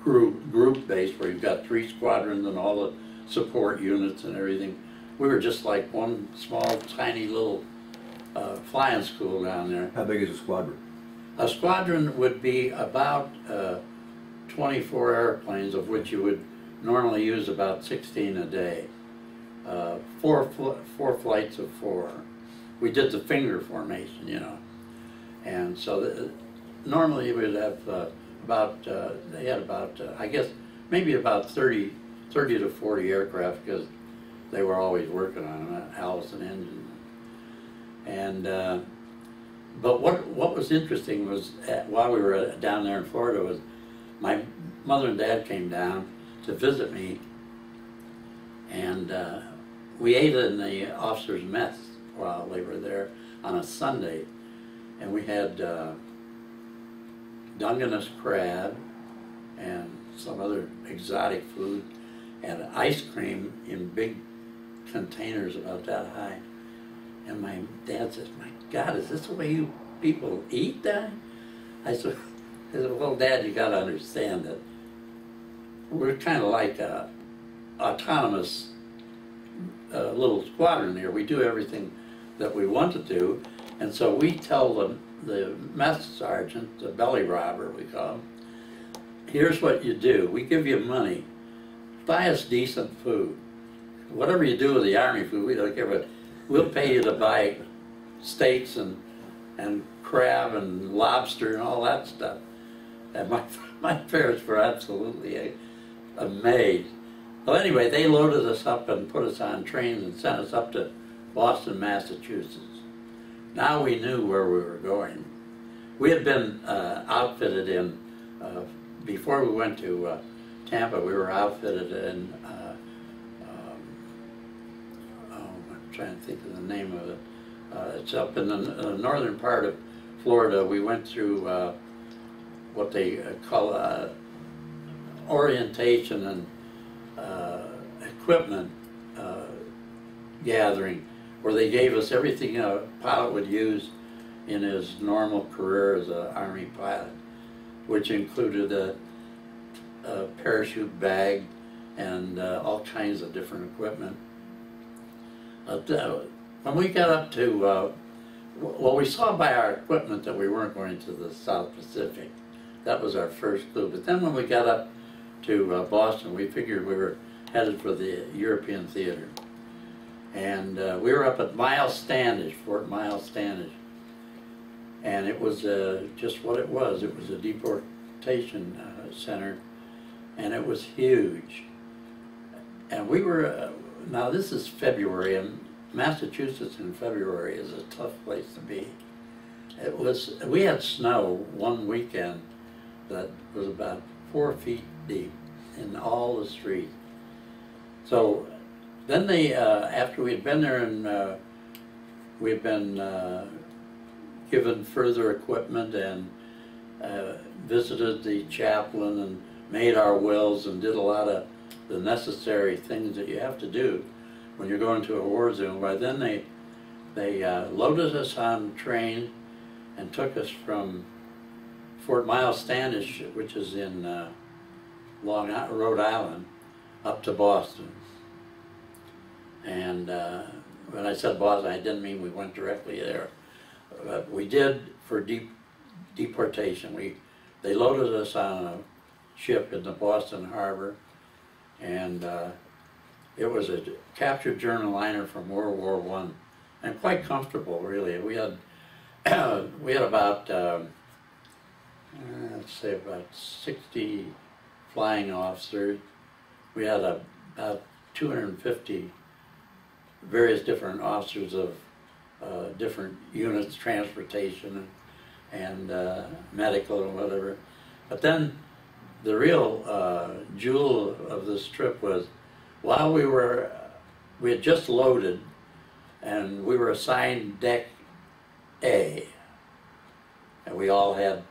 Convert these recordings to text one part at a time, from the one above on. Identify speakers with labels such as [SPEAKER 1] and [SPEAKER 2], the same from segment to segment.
[SPEAKER 1] group based, where you've got 3 squadrons and all the support units and everything. We were just like one small, tiny little flying school down there.
[SPEAKER 2] How big is a squadron?
[SPEAKER 1] A squadron would be about 24 airplanes, of which you would normally use about 16 a day. Four flights of 4. We did the finger formation, you know. And so normally we'd have they had about, I guess, maybe about 30 to 40 aircraft, because they were always working on an Allison engine. And but what was interesting was, while we were down there in Florida, was my mother and dad came down to visit me, and we ate in the officers' mess while they were there on a Sunday, and we had Dungeness crab and some other exotic food and ice cream in big containers about that high. And my dad says, "My God, is this the way you people eat that?" I said, "Well, Dad, you got to understand that we're kind of like a autonomous little squadron here. We do everything that we want to do, and so we tell them, the mess sergeant, the belly robber we call him, here's what you do. We give you money. Buy us decent food. Whatever you do with the Army food, we don't care, but we'll pay you to buy steaks and crab and lobster and all that stuff." And my parents were absolutely amazed. Well, anyway, they loaded us up and put us on trains and sent us up to Boston, Massachusetts. Now we knew where we were going. We had been outfitted in, before we went to Tampa, we were outfitted in, I'm trying to think of the name of it. It's up in the northern part of Florida. We went through what they call orientation and equipment gathering, where they gave us everything a pilot would use in his normal career as an Army pilot, which included a parachute bag and all kinds of different equipment. When we got up to, well, we saw by our equipment that we weren't going to the South Pacific. That was our first clue. But then when we got up to Boston, we figured we were headed for the European theater. And we were up at Miles Standish, Fort Miles Standish. And it was just what it was. It was a deportation center, and it was huge. And we were, now this is February, and Massachusetts in February is a tough place to be. It was, we had snow one weekend that was about 4 feet deep in all the streets. So then they, after we had been there and we had been given further equipment and visited the chaplain and made our wills and did a lot of the necessary things that you have to do when you're going to a war zone. By then they loaded us on train and took us from Fort Miles Standish, which is in Rhode Island, up to Boston. And when I said Boston, I didn't mean we went directly there. But we did for deportation. They loaded us on a ship in the Boston Harbor, and it was a captured German liner from World War I, and quite comfortable, really. We had about let's say about 60 flying officers. We had about 250 various different officers of different units, transportation and medical and whatever. But then the real jewel of this trip was, while we had just loaded and we were assigned Deck A, and we all had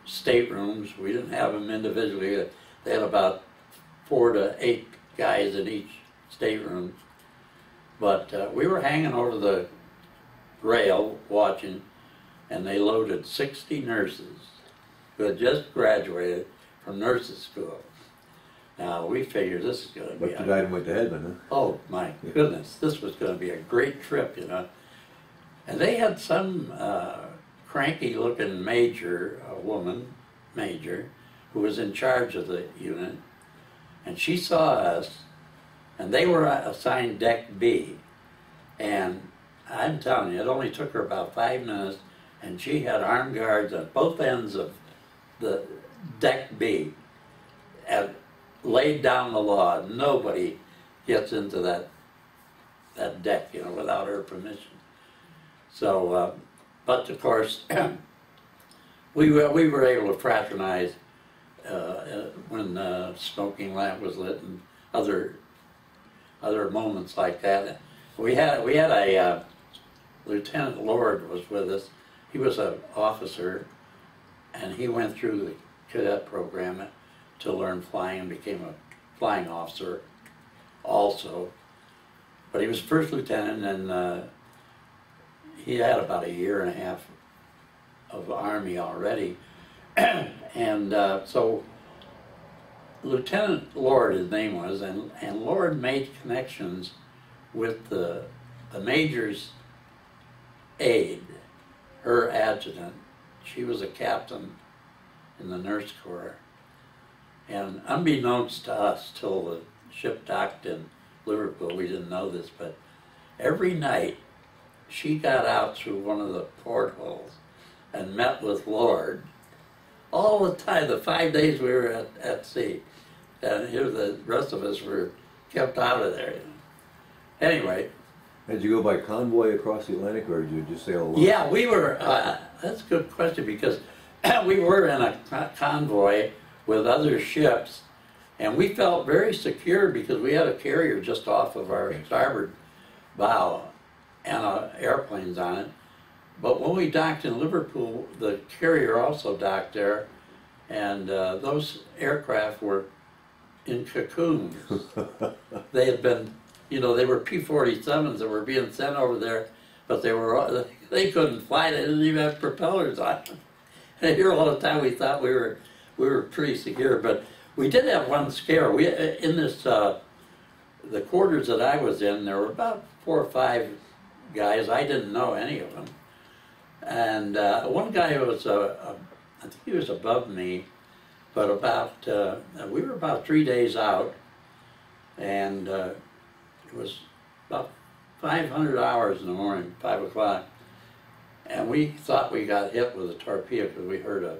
[SPEAKER 1] staterooms. We didn't have them individually. They had about 4 to 8 guys in each stateroom. But we were hanging over the rail watching, and they loaded 60 nurses who had just graduated from nurses school. Now we figured this is going to be.
[SPEAKER 2] But you died and went to heaven, huh?
[SPEAKER 1] Oh my goodness, this was going to be a great trip, you know. And they had some cranky-looking major, a woman major, who was in charge of the unit, and she saw us, and they were assigned Deck B, and I'm telling you, it only took her about 5 minutes, and she had armed guards at both ends of the Deck B, and laid down the law. Nobody gets into that deck, you know, without her permission. So, but of course, we were able to fraternize when the smoking lamp was lit and other moments like that. We had a Lieutenant Lord was with us. He was an officer, and he went through the cadet program to learn flying and became a flying officer also. But he was first lieutenant, and he had about a year and a half of Army already. And so Lieutenant Lord, his name was, and Lord made connections with the major's aide, her adjutant. She was a captain in the nurse corps. And unbeknownst to us, till the ship docked in Liverpool, we didn't know this, but every night she got out through one of the portholes and met with Lord all the time, the 5 days we were at sea. And here the rest of us were kept out of there. Anyway.
[SPEAKER 2] Did you go by convoy across the Atlantic, or did you just sail along?
[SPEAKER 1] Yeah, we were, that's a good question, because we were in a convoy with other ships, and we felt very secure because we had a carrier just off of our starboard bow and airplanes on it. But when we docked in Liverpool, the carrier also docked there, and those aircraft were in cocoons. They had been, you know, they were P-47s that were being sent over there, but they couldn't fly. They didn't even have propellers on them. And here all the time we thought we were pretty secure, but we did have one scare. We in this the quarters that I was in, there were about 4 or 5 guys. I didn't know any of them, and one guy was I think he was above me, but we were about 3 days out, and it was about 500 hours in the morning, 5 o'clock, and we thought we got hit with a torpedo because we heard a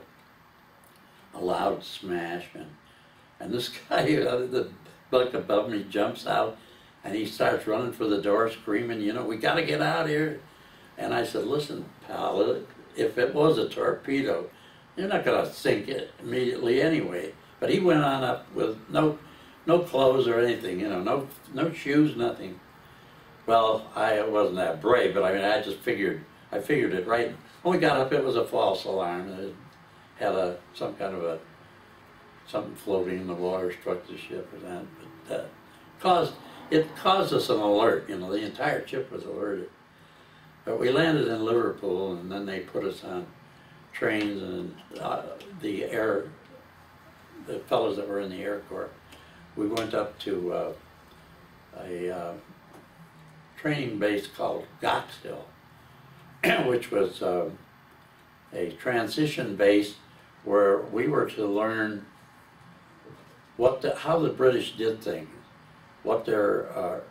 [SPEAKER 1] loud smash, and this guy, the bunk above me, jumps out, and he starts running for the door screaming, you know, we got to get out of here. And I said, listen, pal, if it was a torpedo, you're not going to sink it immediately anyway. But he went on up with no clothes or anything, you know, no shoes, nothing. Well, I wasn't that brave, but I mean, I figured it right. When we got up, it was a false alarm. It had some kind of something floating in the water struck the ship or that. But it caused us an alert, you know, the entire ship was alerted. But we landed in Liverpool, and then they put us on trains, and the fellows that were in the Air Corps, we went up to a training base called Goxhill, which was a transition base where we were to learn how the British did things, what their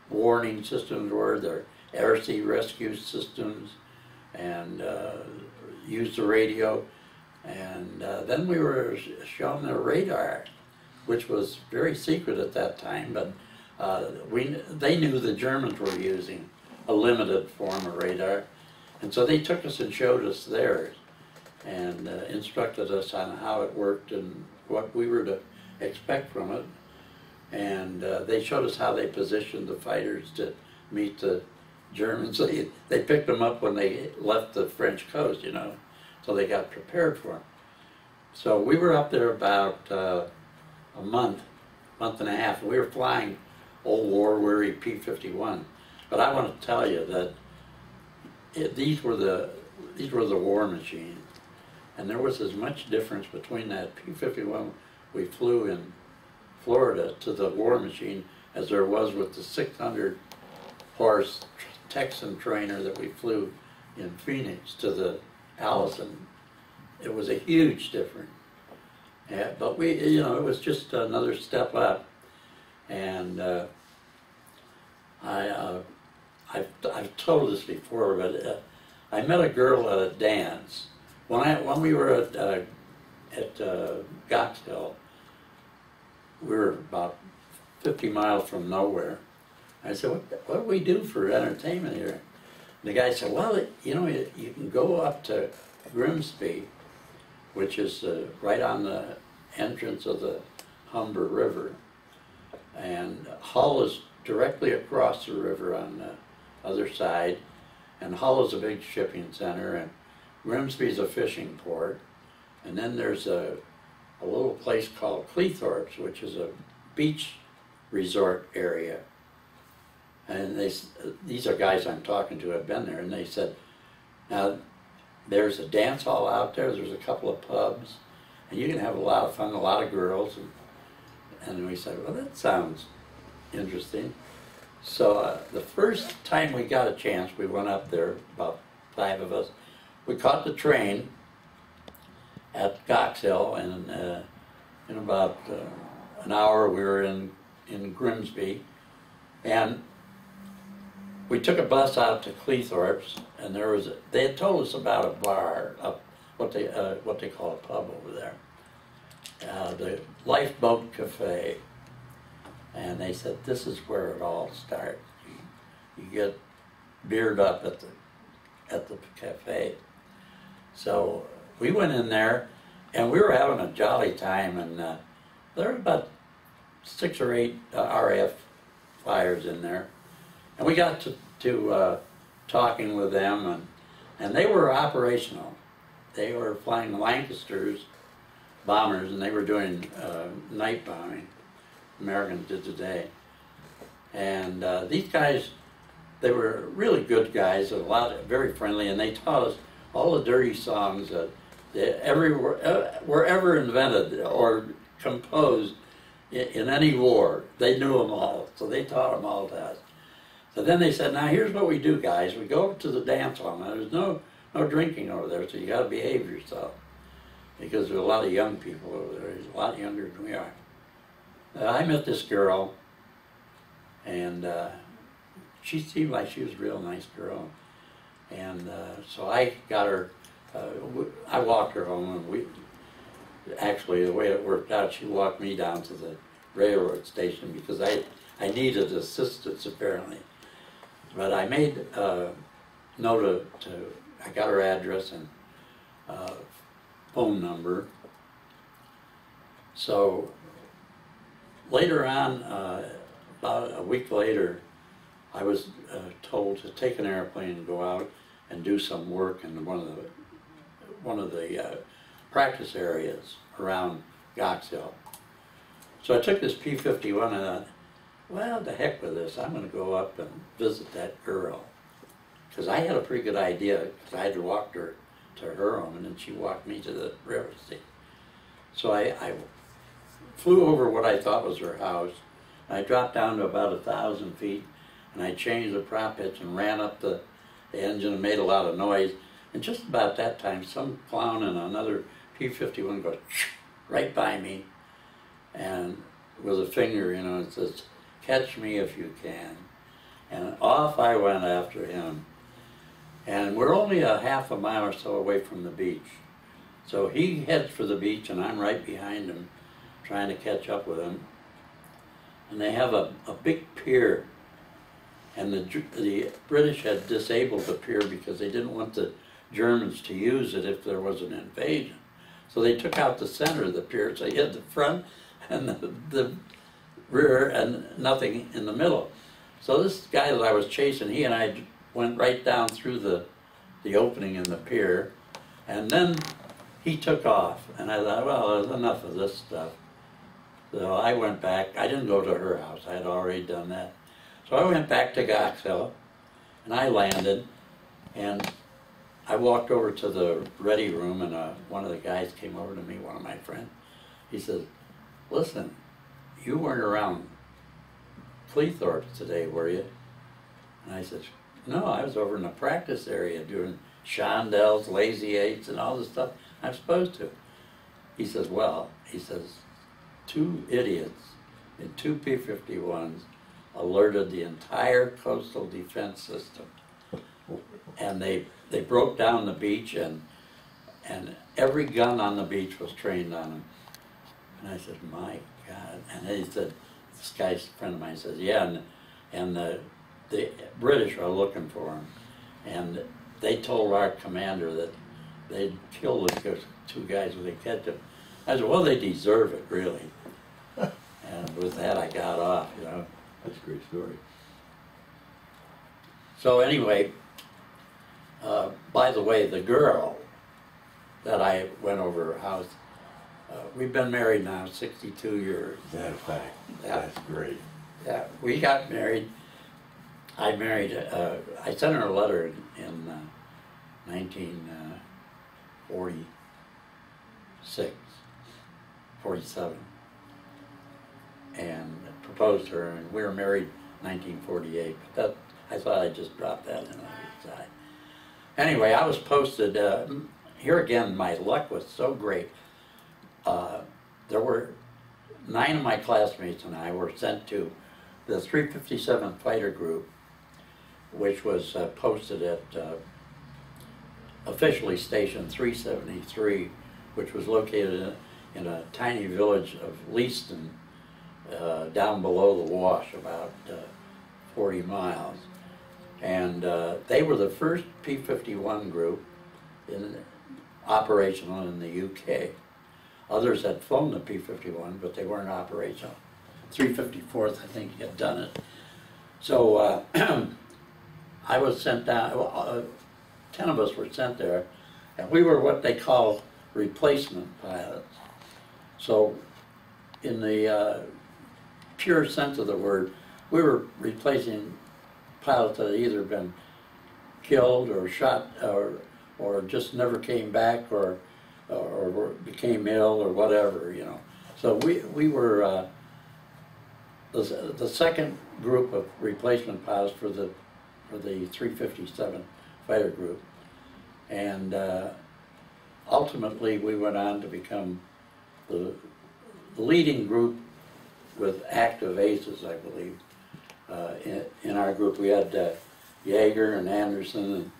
[SPEAKER 1] warning systems were, their air-sea rescue systems, and use the radio. And then we were shown their radar, which was very secret at that time, but they knew the Germans were using a limited form of radar. And so they took us and showed us theirs, and instructed us on how it worked and what we were to expect from it. And they showed us how they positioned the fighters to meet the Germans. They picked them up when they left the French coast, you know, so they got prepared for them. So we were up there about a month and a half, and we were flying old war-weary P-51. But I want to tell you that these were the war machines. And there was as much difference between that P-51 we flew in Florida to the War Machine as there was with the 600 horse Texan trainer that we flew in Phoenix to the Allison. It was a huge difference. Yeah, but we, you know, it was just another step up. And I've told this before, but I met a girl at a dance. When we were at Goxhill, we were about 50 miles from nowhere. I said, what do we do for entertainment here? And the guy said, well, you know, you can go up to Grimsby, which is right on the entrance of the Humber River. And Hull is directly across the river on the other side. And Hull is a big shipping center, and Grimsby's a fishing port. And then there's a little place called Cleethorpes, which is a beach resort area. And these are guys I'm talking to have been there, and they said, now there's a dance hall out there, there's a couple of pubs, and you can have a lot of fun, a lot of girls. And we said, well, that sounds interesting. So the first time we got a chance, we went up there, about 5 of us. We caught the train at Goxhill, and in about an hour we were in Grimsby. And we took a bus out to Cleethorpes, and they had told us about a bar, what they call a pub over there, the Lifeboat Cafe. And they said, this is where it all starts. You get beered up at the cafe. So we went in there, and we were having a jolly time, and there were about 6 or 8 RAF flyers in there. And we got to talking with them, and they were operational. They were flying Lancasters, bombers, and they were doing night bombing. Americans did today. And these guys, they were really good guys, very friendly, and they taught us all the dirty songs that were ever invented or composed in any war. They knew them all, so they taught them all to us. So then they said, now here's what we do, guys. We go over to the dance hall. Now there's no drinking over there, so you got to behave yourself, because there's a lot of young people over there. There's a lot younger than we are. I met this girl, and she seemed like she was a real nice girl. And so I got her, I walked her home, and actually the way it worked out, she walked me down to the railroad station because I needed assistance apparently. But I made a note I got her address and phone number. So later on, about a week later, I was told to take an airplane and go out and do some work in one of the practice areas around Goxhill. So I took this P-51 and I thought, well, the heck with this. I'm going to go up and visit that girl. Because I had a pretty good idea, because I had to walk her to her home, and then she walked me to the railroad station. So I flew over what I thought was her house. I dropped down to about 1,000 feet, and I changed the prop hitch and ran up the engine and made a lot of noise. And just about that time, some clown in another P-51 goes right by me, and with a finger, you know, it says, "Catch me if you can." And off I went after him. And we're only a half a mile or so away from the beach. So he heads for the beach, and I'm right behind him, trying to catch up with him. And they have a big pier. And the British had disabled the pier because they didn't want the Germans to use it if there was an invasion. So they took out the center of the pier, so you had the front and the rear and nothing in the middle. So this guy that I was chasing, he and I went right down through the opening in the pier, and then he took off. And I thought, well, there's enough of this stuff. So I went back. I didn't go to her house. I had already done that. So I went back to Goxhill, and I landed, and I walked over to the ready room, and one of the guys came over to me, one of my friends. He says, "Listen, you weren't around Cleethorpes today, were you?" And I said, "No, I was over in the practice area doing chandelles, lazy eights, and all the stuff I'm supposed to." He says, "Well," he says, "two idiots in two P-51s alerted the entire coastal defense system. And they broke down the beach, and every gun on the beach was trained on them." And I said, "My God." And he said, this guy's a friend of mine says, "Yeah, and the British are looking for him." And they told our commander that they'd kill those two guys when they catch them. I said, "Well, they deserve it, really." And with that, I got off, you know.
[SPEAKER 2] That's a great story.
[SPEAKER 1] So anyway, by the way, the girl that I went over her house, we've been married now 62 years.
[SPEAKER 2] That fact.
[SPEAKER 1] Yeah.
[SPEAKER 2] That's great.
[SPEAKER 1] Yeah, we got married. I sent her a letter in 1946, 47, and proposed to her, and we were married 1948, but I thought I'd just drop that in on the side. Anyway, I was posted, here again, my luck was so great. There were 9 of my classmates and I were sent to the 357 Fighter Group, which was posted at officially Station 373, which was located in a tiny village of Leaston, down below the Wash, about 40 miles. And they were the first P-51 group operational in the UK. Others had flown the P-51, but they weren't operational. 354th, I think, had done it. So I was sent down, 10 of us were sent there, and we were what they call replacement pilots. So in the pure sense of the word, we were replacing pilots that had either been killed or shot or just never came back or became ill or whatever, you know. So we were the second group of replacement pilots for the 357 Fighter Group, and ultimately we went on to become the leading group with active aces, I believe. In our group we had Yeager and Anderson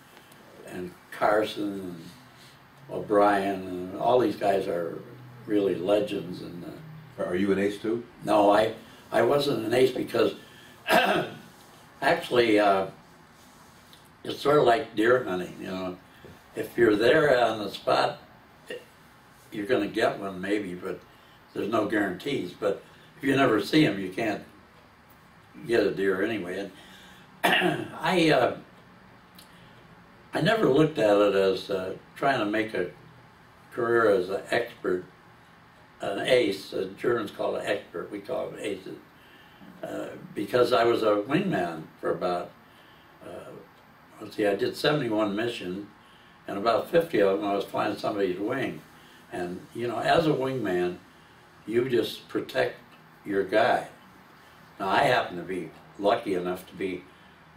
[SPEAKER 1] and Carson and O'Brien, and all these guys are really legends. And
[SPEAKER 2] Are you an ace too?
[SPEAKER 1] no, I wasn't an ace because actually it's sort of like deer hunting, you know. If you're there on the spot, you're going to get one maybe, but there's no guarantees. But if you never see them, you can't get a deer anyway. And I never looked at it as trying to make a career as an expert, an ace. The Germans call it expert, we call it aces. Because I was a wingman for about, let's see, I did 71 missions, and about 50 of them I was flying somebody's wing. And, you know, as a wingman, you just protect your guy. Now, I happen to be lucky enough to be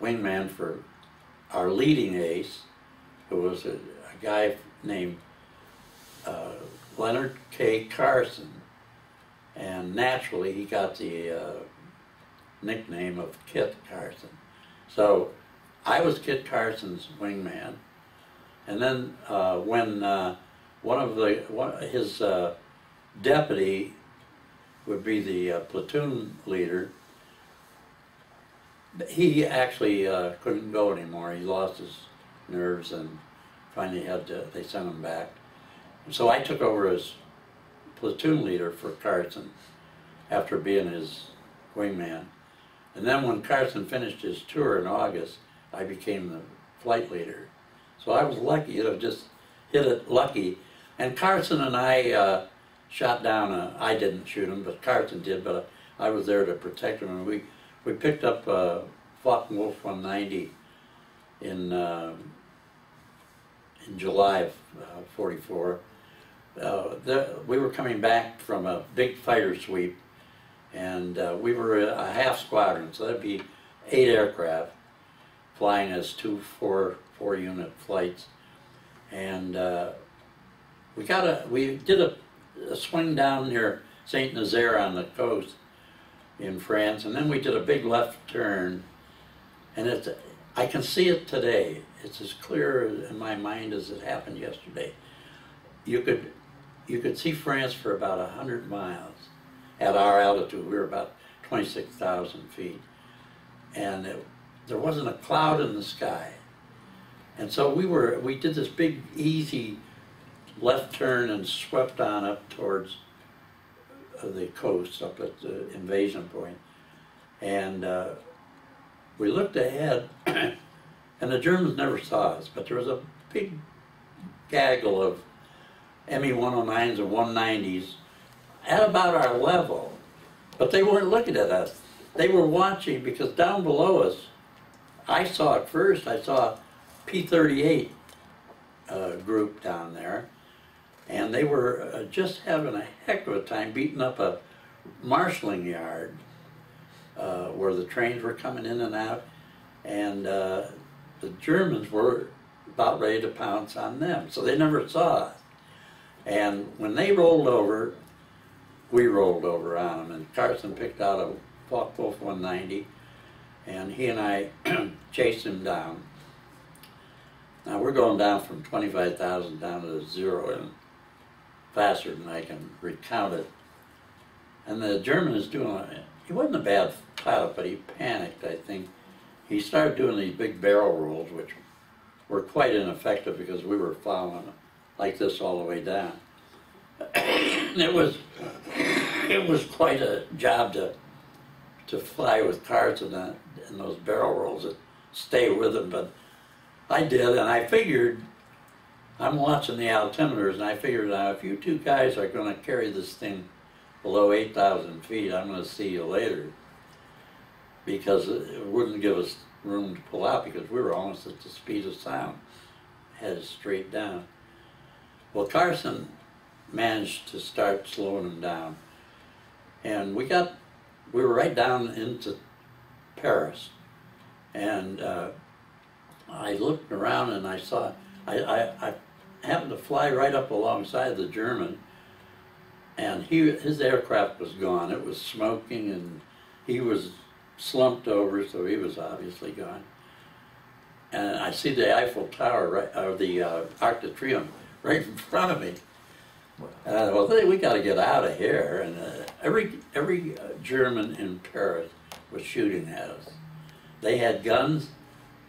[SPEAKER 1] wingman for our leading ace, who was a guy named Leonard K. Carson. And naturally, he got the nickname of Kit Carson. So I was Kit Carson's wingman. And then when his deputy would be the platoon leader, he actually couldn't go anymore. He lost his nerves and finally they sent him back. So I took over as platoon leader for Carson after being his wingman. And then when Carson finished his tour in August, I became the flight leader. So I was lucky, you know, just hit it lucky. And Carson and I shot down I didn't shoot him, but Carson did, but I was there to protect him. And we picked up Focke-Wulf 190 in in July of 44. We were coming back from a big fighter sweep, and we were a half squadron, so that'd be 8 aircraft flying as 2 4-unit flights. And we did a swing down near Saint Nazaire on the coast in France, and then we did a big left turn, and I can see it today. It's as clear in my mind as it happened yesterday. You could see France for about 100 miles at our altitude. We were about 26,000 feet, and there wasn't a cloud in the sky. And so we did this big, easy left turn and swept on up towards the coast, up at the invasion point. And we looked ahead, and the Germans never saw us, but there was a big gaggle of Me-109s and 190s at about our level. But they weren't looking at us. They were watching, because down below us, I saw it first. I saw P-38 group down there, and they were just having a heck of a time beating up a marshalling yard where the trains were coming in and out, and the Germans were about ready to pounce on them, so they never saw us. And when they rolled over, we rolled over on them, and Carson picked out a Focke-Wulf 190, and he and I chased him down. Now we're going down from 25,000 down to 0, and faster than I can recount it. And the German is doing, he wasn't a bad pilot, but he panicked, I think. He started doing these big barrel rolls, which were quite ineffective because we were following like this all the way down. It was quite a job to fly with Carson in those barrel rolls and stay with him, but I did, and I figured, I'm watching the altimeters, and I figured now if you two guys are going to carry this thing below 8,000 feet, I'm going to see you later, because it wouldn't give us room to pull out because we were almost at the speed of sound, headed straight down. Well, Carson managed to start slowing them down, and we were right down into Paris, and I looked around and I saw, I happened to fly right up alongside the German, and his aircraft was gone. It was smoking, and he was slumped over, so he was obviously gone. And I see the Eiffel Tower, or the Arc de Triomphe, right in front of me. And I thought, well, we got to get out of here. And every German in Paris was shooting at us. They had guns.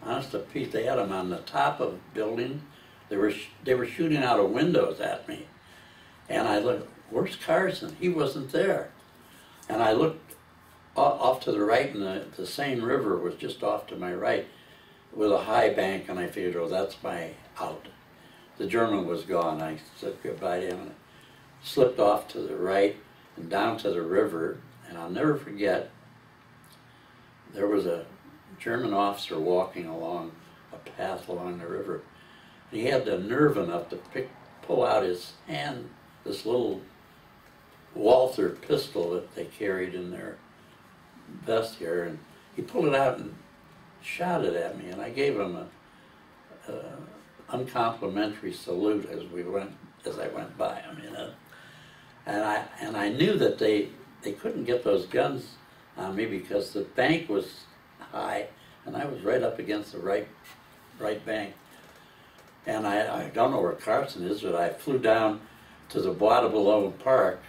[SPEAKER 1] Honest to Pete, they had them on the top of buildings. They were shooting out of windows at me. And I looked, where's Carson? He wasn't there. And I looked off to the right, and the Seine River was just off to my right with a high bank, and I figured, oh, that's my out. The German was gone. I said goodbye to him, and I slipped off to the right and down to the river, and I'll never forget, there was a German officer walking along a path along the river. And he had the nerve enough to pull out his hand, this little Walther pistol that they carried in their vest here, and he pulled it out and shot it at me, and I gave him a uncomplimentary salute as I went by him, you know. And I knew that they couldn't get those guns on me because the bank was high, and I was right up against the right bank. And I don't know where Carson is, but I flew down to the Bois de Boulogne Park,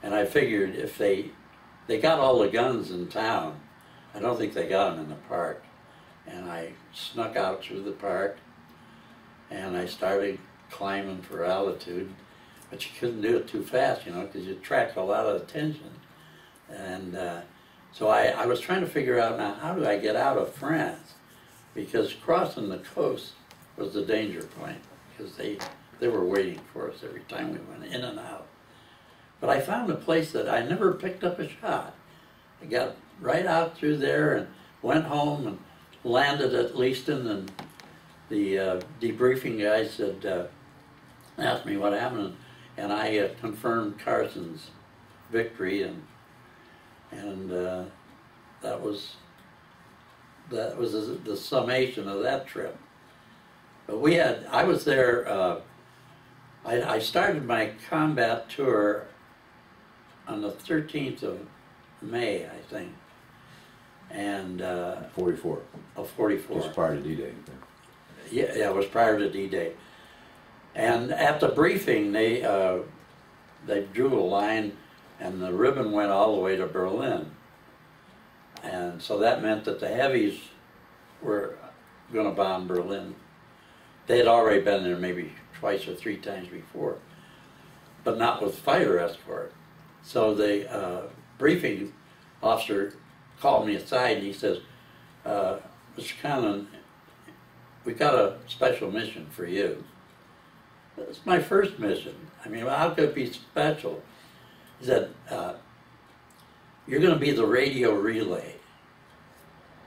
[SPEAKER 1] and I figured if they got all the guns in town, I don't think they got them in the park. And I snuck out through the park, and I started climbing for altitude, but you couldn't do it too fast, you know, because you attract a lot of attention. And so I was trying to figure out, now, how do I get out of France? Because crossing the coast was the danger point, because they were waiting for us every time we went in and out. But I found a place that I never picked up a shot. I got right out through there and went home and landed at Leaston, and the debriefing guys had asked me what happened, and I confirmed Carson's victory, and that was the summation of that trip. But I was there. I started my combat tour on the 13th of May, I think, and
[SPEAKER 2] 44.
[SPEAKER 1] of 44.
[SPEAKER 2] Just prior to D Day.
[SPEAKER 1] Yeah, it was prior to D Day. And at the briefing, they drew a line, and the ribbon went all the way to Berlin. And so that meant that the heavies were going to bomb Berlin. They had already been there maybe twice or three times before, but not with fighter escort. So the briefing officer called me aside and he says, Mr. Conlin, we got a special mission for you. It's my first mission. I mean, how could it be special? He said, you're going to be the radio relay.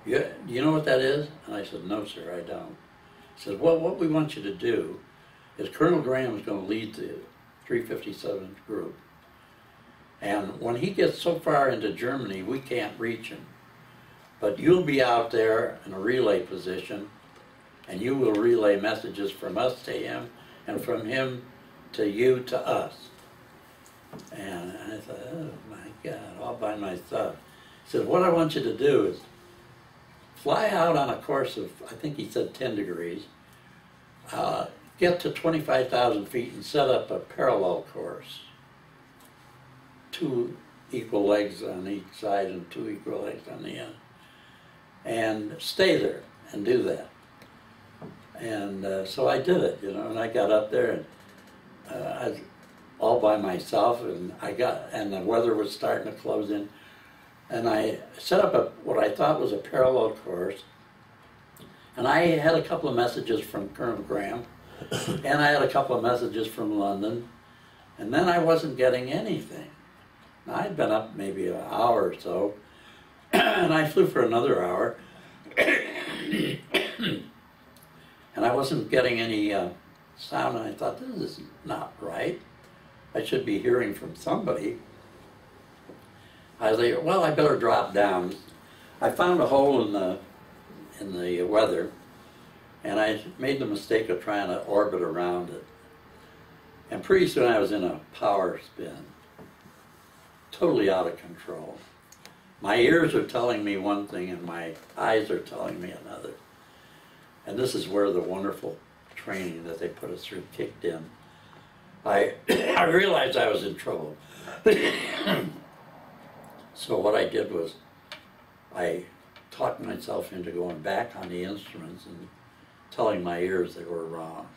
[SPEAKER 1] Do you know what that is? And I said, no, sir, I don't. He said, well, what we want you to do is Colonel Graham is going to lead the 357th group. And when he gets so far into Germany, we can't reach him. But you'll be out there in a relay position, and you will relay messages from us to him, and from him to you to us. And I thought, oh my God, all by myself. He said, what I want you to do is fly out on a course of, I think he said 10 degrees, get to 25,000 feet and set up a parallel course. 2 equal legs on each side and 2 equal legs on the end. And stay there and do that. And so I did it, and I got up there, and I was all by myself, and the weather was starting to close in, and I set up what I thought was a parallel course, and I had a couple of messages from Colonel Graham, and I had a couple of messages from London, and then I wasn't getting anything. Now, I'd been up maybe an hour or so, and I flew for another hour, and I wasn't getting any sound, and I thought, this is not right. I should be hearing from somebody. I was like, well, I better drop down. I found a hole in the weather, and I made the mistake of trying to orbit around it. And pretty soon I was in a power spin, totally out of control. My ears are telling me one thing, and my eyes are telling me another. And this is where the wonderful training that they put us through kicked in. I realized I was in trouble. So what I did was I talked myself into going back on the instruments and telling my ears they were wrong.